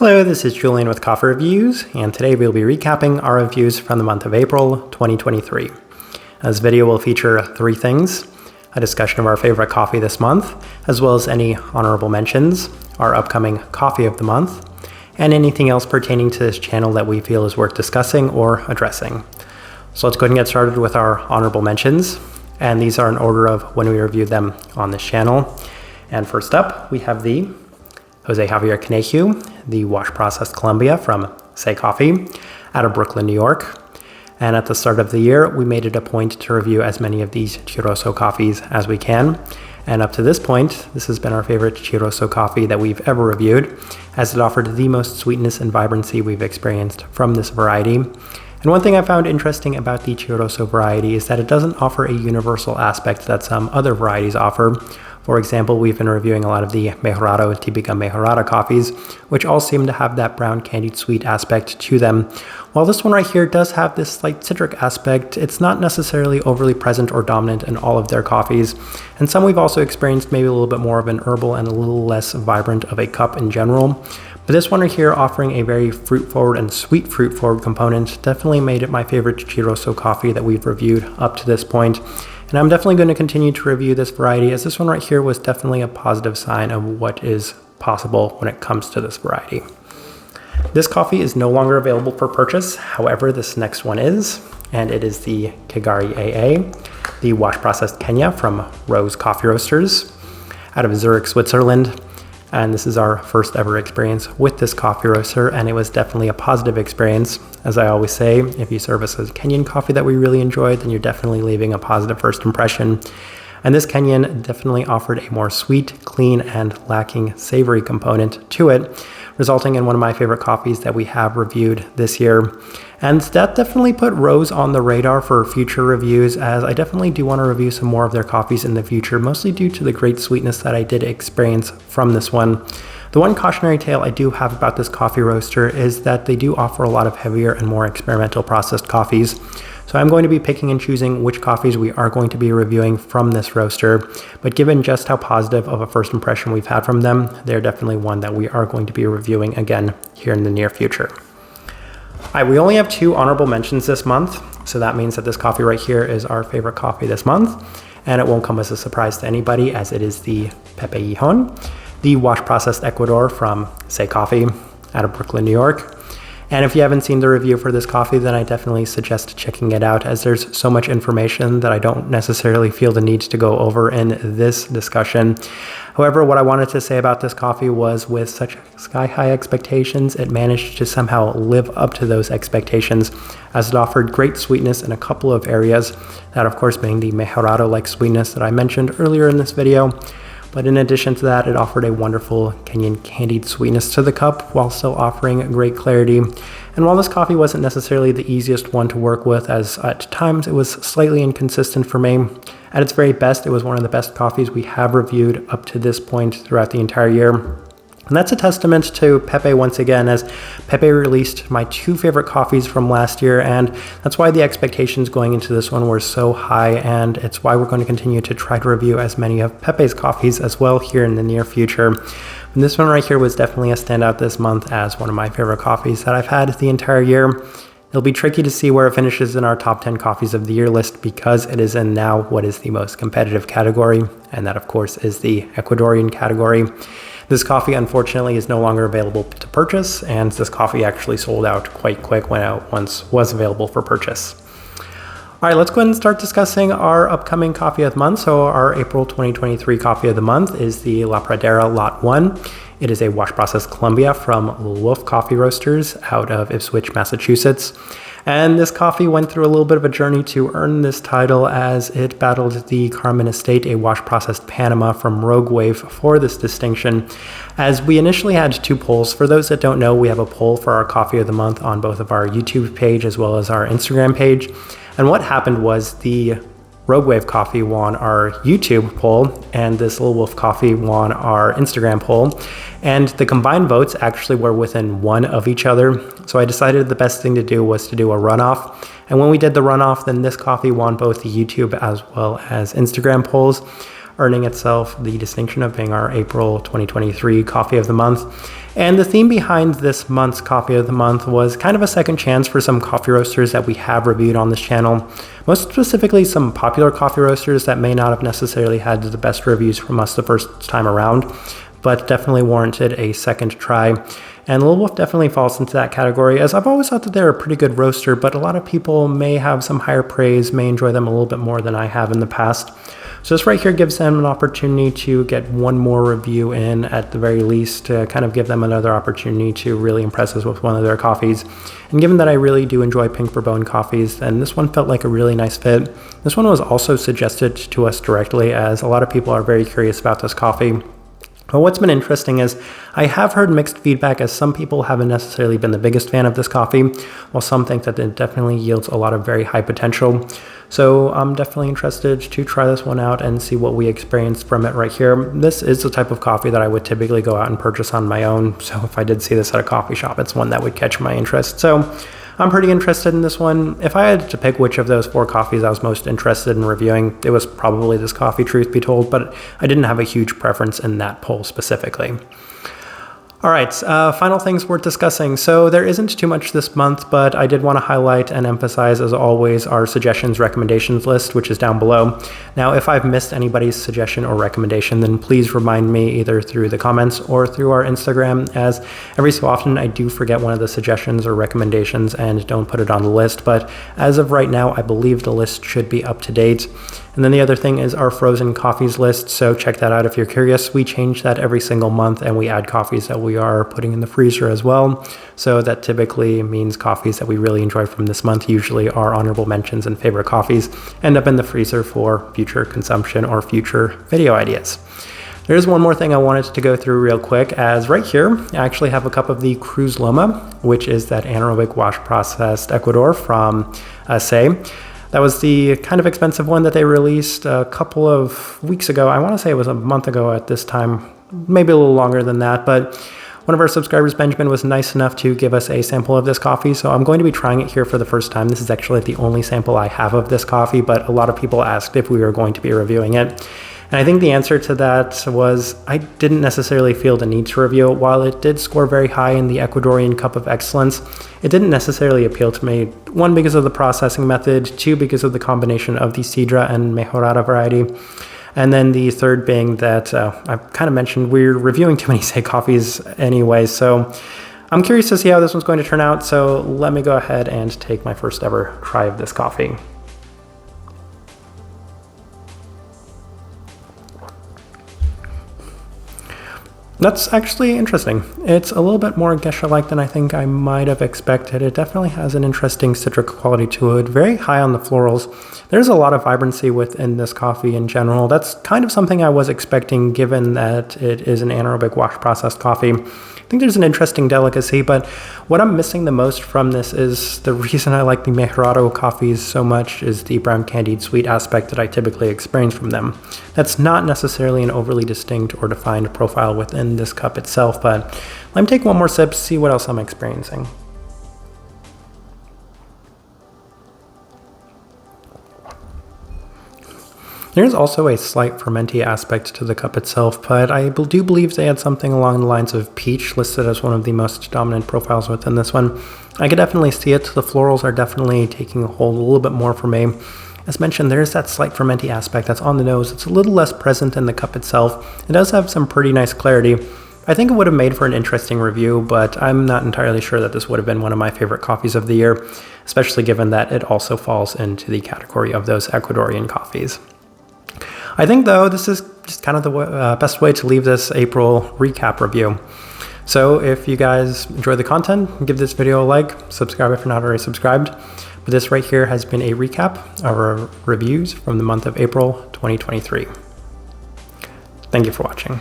Hello, this is Julian with Coffee Reviews, and today we'll be recapping our reviews from the month of April 2023. This video will feature three things: a discussion of our favorite coffee this month, as well as any honorable mentions, our upcoming coffee of the month, and anything else pertaining to this channel that we feel is worth discussing or addressing. So let's go ahead and get started with our honorable mentions, and these are in order of when we reviewed them on this channel. And first up, we have the Javier Kanejo, the wash processed Colombia from Sey Coffee out of Brooklyn, New York. And at the start of the year, we made it a point to review as many of these Chirroso coffees as we can. And up to this point, this has been our favorite Chirroso coffee that we've ever reviewed, as it offered the most sweetness and vibrancy we've experienced from this variety. And one thing I found interesting about the Chirroso variety is that it doesn't offer a universal aspect that some other varieties offer. For example, we've been reviewing a lot of the Mejorado and Típica Mejorada coffees, which all seem to have that brown candied sweet aspect to them. While this one right here does have this slight citric aspect, it's not necessarily overly present or dominant in all of their coffees. And some we've also experienced maybe a little bit more of an herbal and a little less vibrant of a cup in general. But this one right here, offering a very fruit-forward and sweet fruit-forward component, definitely made it my favorite Chirroso coffee that we've reviewed up to this point. And I'm definitely going to continue to review this variety, as this one right here was definitely a positive sign of what is possible when it comes to this variety. This coffee is no longer available for purchase. However, this next one is, and it is the Kigari AA, the wash processed Kenya from Rose Coffee Roasters out of Zurich, Switzerland. And this is our first ever experience with this coffee roaster, and it was definitely a positive experience. As I always say, if you serve us a Kenyan coffee that we really enjoyed, then you're definitely leaving a positive first impression. And this Kenyan definitely offered a more sweet, clean, and lacking savory component to it, resulting in one of my favorite coffees that we have reviewed this year. And that definitely put Rose on the radar for future reviews, as I definitely do want to review some more of their coffees in the future, mostly due to the great sweetness that I did experience from this one. The one cautionary tale I do have about this coffee roaster is that they do offer a lot of heavier and more experimental processed coffees. So I'm going to be picking and choosing which coffees we are going to be reviewing from this roaster, but given just how positive of a first impression we've had from them, they're definitely one that we are going to be reviewing again here in the near future. All right, we only have two honorable mentions this month, so that means that this coffee right here is our favorite coffee this month, and it won't come as a surprise to anybody, as it is the Pepe Hijón, the wash processed Ecuador from Sey Coffee out of Brooklyn, New York. And if you haven't seen the review for this coffee, then I definitely suggest checking it out, as there's so much information that I don't necessarily feel the need to go over in this discussion. However, what I wanted to say about this coffee was, with such sky-high expectations, it managed to somehow live up to those expectations, as it offered great sweetness in a couple of areas, that of course being the Mejorado-like sweetness that I mentioned earlier in this video. But in addition to that, it offered a wonderful Kenyan candied sweetness to the cup, while still offering great clarity. And while this coffee wasn't necessarily the easiest one to work with, as at times it was slightly inconsistent for me, at its very best, it was one of the best coffees we have reviewed up to this point throughout the entire year. And that's a testament to Pepe once again, as Pepe released my two favorite coffees from last year, and that's why the expectations going into this one were so high, and it's why we're going to continue to try to review as many of Pepe's coffees as well here in the near future. And this one right here was definitely a standout this month as one of my favorite coffees that I've had the entire year. It'll be tricky to see where it finishes in our top 10 coffees of the year list, because it is in now what is the most competitive category, and that of course is the Ecuadorian category. This coffee unfortunately is no longer available to purchase, and this coffee actually sold out quite quick when it once was available for purchase. All right, let's go ahead and start discussing our upcoming coffee of the month. So our April 2023 coffee of the month is the La Pradera Lot 1. It is a wash processed Colombia from Wolf Coffee Roasters out of Ipswich, Massachusetts. And this coffee went through a little bit of a journey to earn this title, as it battled the Carmen Estate, a wash processed Panama from Rogue Wave, for this distinction. As we initially had two polls. For those that don't know, we have a poll for our coffee of the month on both of our YouTube page as well as our Instagram page. And what happened was the Rogue Wave coffee won our YouTube poll, and this Little Wolf coffee won our Instagram poll. And the combined votes actually were within one of each other. So I decided the best thing to do was to do a runoff. And when we did the runoff, then this coffee won both the YouTube as well as Instagram polls, earning itself the distinction of being our April 2023 coffee of the month. And the theme behind this month's Coffee of the Month was kind of a second chance for some coffee roasters that we have reviewed on this channel. Most specifically, some popular coffee roasters that may not have necessarily had the best reviews from us the first time around, but definitely warranted a second try. And Little Wolf definitely falls into that category, as I've always thought that they're a pretty good roaster, but a lot of people may have some higher praise, may enjoy them a little bit more than I have in the past. So this right here gives them an opportunity to get one more review in at the very least, to kind of give them another opportunity to really impress us with one of their coffees. And given that I really do enjoy Pink Bourbon coffees, then this one felt like a really nice fit. This one was also suggested to us directly, as a lot of people are very curious about this coffee. But what's been interesting is I have heard mixed feedback, as some people haven't necessarily been the biggest fan of this coffee, while some think that it definitely yields a lot of very high potential. So I'm definitely interested to try this one out and see what we experience from it right here. This is the type of coffee that I would typically go out and purchase on my own. So if I did see this at a coffee shop, it's one that would catch my interest. So I'm pretty interested in this one. If I had to pick which of those 4 coffees I was most interested in reviewing, it was probably this coffee, truth be told, but I didn't have a huge preference in that poll specifically. All right, final things worth discussing. So there isn't too much this month, but I did want to highlight and emphasize, as always, our suggestions recommendations list, which is down below. Now, if I've missed anybody's suggestion or recommendation, then please remind me either through the comments or through our Instagram, as every so often I do forget one of the suggestions or recommendations and don't put it on the list. But as of right now, I believe the list should be up to date. And then the other thing is our frozen coffees list, so check that out if you're curious. We change that every single month, and we add coffees that we are putting in the freezer as well. So that typically means coffees that we really enjoyed from this month, usually our honorable mentions and favorite coffees, end up in the freezer for future consumption or future video ideas. There's one more thing I wanted to go through real quick, as right here, I actually have a cup of the Cruz Loma, which is that anaerobic wash processed Ecuador from Sey. That was the kind of expensive one that they released a couple of weeks ago. I want to say it was a month ago at this time, maybe a little longer than that. But one of our subscribers, Benjamin, was nice enough to give us a sample of this coffee. So I'm going to be trying it here for the first time. This is actually the only sample I have of this coffee, but a lot of people asked if we were going to be reviewing it. And I think the answer to that was I didn't necessarily feel the need to review it. While it did score very high in the Ecuadorian Cup of Excellence, it didn't necessarily appeal to me. 1, because of the processing method, 2, because of the combination of the Sidra and Mejorada variety. And then the third being that I've kind of mentioned we're reviewing too many Sey coffees anyway. So I'm curious to see how this one's going to turn out. So let me go ahead and take my first ever try of this coffee. That's actually interesting. It's a little bit more geisha-like than I think I might have expected. It definitely has an interesting citric quality to it, very high on the florals. There's a lot of vibrancy within this coffee in general. That's kind of something I was expecting, given that it is an anaerobic wash processed coffee. I think there's an interesting delicacy, but what I'm missing the most from this is the reason I like the Mejorado coffees so much is the brown candied sweet aspect that I typically experience from them. That's not necessarily an overly distinct or defined profile within this cup itself, but let me take one more sip, see what else I'm experiencing. There's also a slight fermenty aspect to the cup itself, but I do believe they had something along the lines of peach listed as one of the most dominant profiles within this one. I could definitely see it. The florals are definitely taking a hold a little bit more for me. As mentioned, there's that slight fermenty aspect that's on the nose. It's a little less present in the cup itself. It does have some pretty nice clarity. I think it would have made for an interesting review, but I'm not entirely sure that this would have been one of my favorite coffees of the year, especially given that it also falls into the category of those Ecuadorian coffees. I think, though, this is just kind of the best way to leave this April recap review. So if you guys enjoy the content, give this video a like, subscribe if you're not already subscribed. But this right here has been a recap of our reviews from the month of April 2023. Thank you for watching.